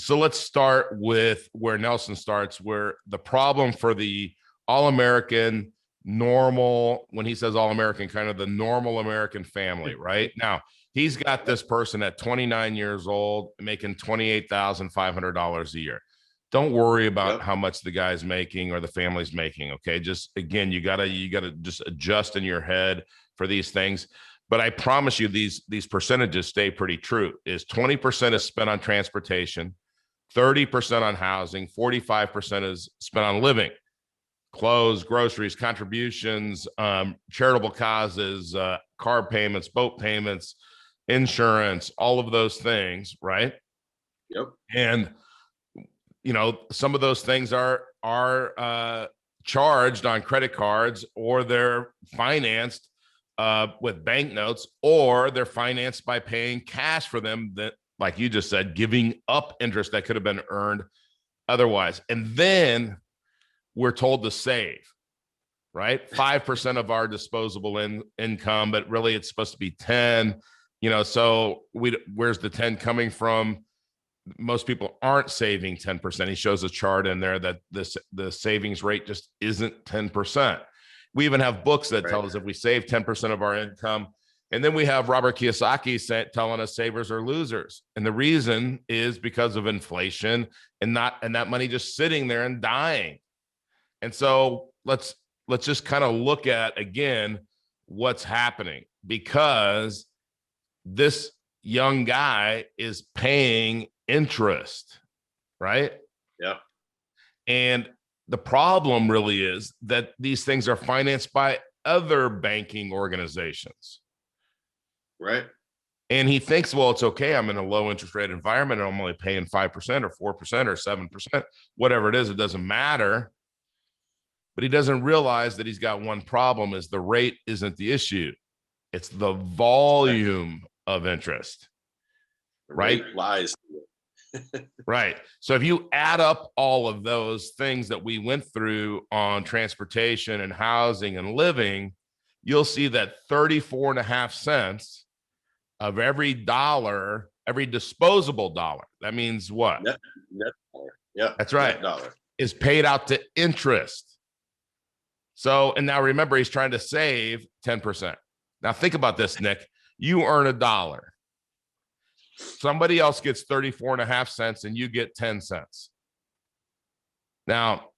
So let's start with where Nelson starts, where the problem for the all-American normal, when he says all-American, kind of the normal American family, right? Now, he's got this person at 29 years old making $28,500 a year. Don't worry about how much the guy's making or the family's making. Okay. Just again, you gotta just adjust in your head for these things. But I promise you, these percentages stay pretty true. Is 20% is spent on transportation, 30% on housing, 45% is spent on living, clothes, groceries, contributions, charitable causes, car payments, boat payments, insurance, all of those things, right? Yep. And some of those things are charged on credit cards, or they're financed with banknotes, or they're financed by paying cash for them, that, like you just said, giving up interest that could have been earned otherwise. And then we're told to save, right? 5% of our disposable income, but really it's supposed to be 10. So where's the 10 coming from? Most people aren't saving 10%. He shows a chart in there that the savings rate just isn't 10%. We even have books that tell us if we save 10% of our income. And then we have Robert Kiyosaki telling us savers are losers. And the reason is because of inflation and that money just sitting there and dying. And so let's just kind of look at, again, what's happening, because this young guy is paying interest, right? Yeah. And the problem really is that these things are financed by other banking organizations. Right. And he thinks, well, it's okay. I'm in a low interest rate environment and I'm only paying 5% or 4% or 7%, whatever it is, it doesn't matter. But he doesn't realize that he's got one problem: is the rate isn't the issue. It's the volume of interest. Right? Lies. Right. So if you add up all of those things that we went through on transportation and housing and living, you'll see that 34.5 cents of every dollar, every disposable dollar, that means what? Net dollar. Yeah. That's right. Dollar is paid out to interest. So, and now remember, he's trying to save 10%. Now think about this, Nick. You earn $1. Somebody else gets 34.5 cents and you get 10 cents. Now,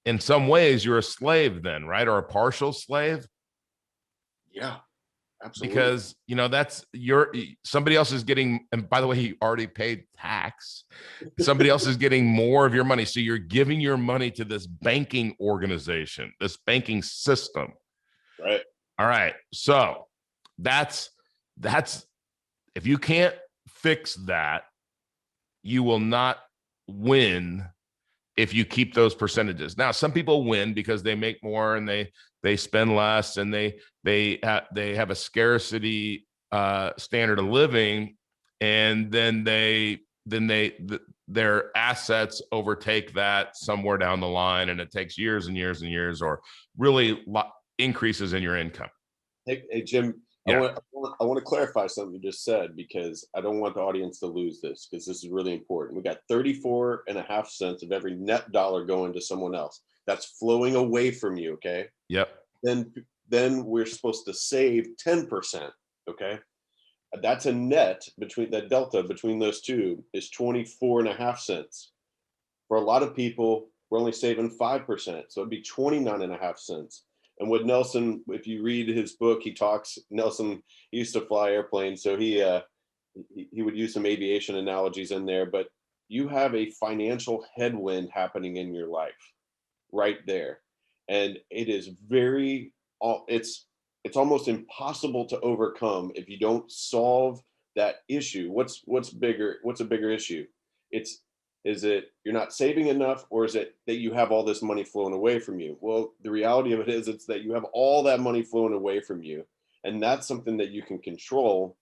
in some ways, you're a slave then, right? Or a partial slave. Yeah, absolutely. Because, that's somebody else is getting, and by the way, he already paid tax. Somebody else is getting more of your money. So you're giving your money to this banking organization, this banking system. Right. All right. So that's, if you can't fix that, you will not win if you keep those percentages. Now, some people win because they make more and they spend less, and they have a scarcity standard of living, and then their assets overtake that somewhere down the line, and it takes years and years and years, or really increases in your income. Hey Jim, yeah. I want to clarify something you just said, because I don't want the audience to lose this, because this is really important. We got 34.5 cents of every net dollar going to someone else. That's flowing away from you. Okay. Yep. Then we're supposed to save 10%. Okay. That's a net between that delta between those two is 24.5 cents. For a lot of people, we're only saving 5%. So it'd be 29.5 cents. And with Nelson, if you read his book, Nelson used to fly airplanes. So he would use some aviation analogies in there, but you have a financial headwind happening in your life right there. And it is it's almost impossible to overcome if you don't solve that issue. What's a bigger issue? Is it you're not saving enough, or is it that you have all this money flowing away from you? Well, the reality of it is it's that you have all that money flowing away from you. And that's something that you can control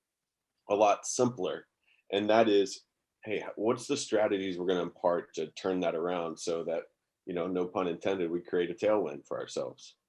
a lot simpler. And that is, hey, what's the strategies we're going to impart to turn that around so that, no pun intended, we create a tailwind for ourselves?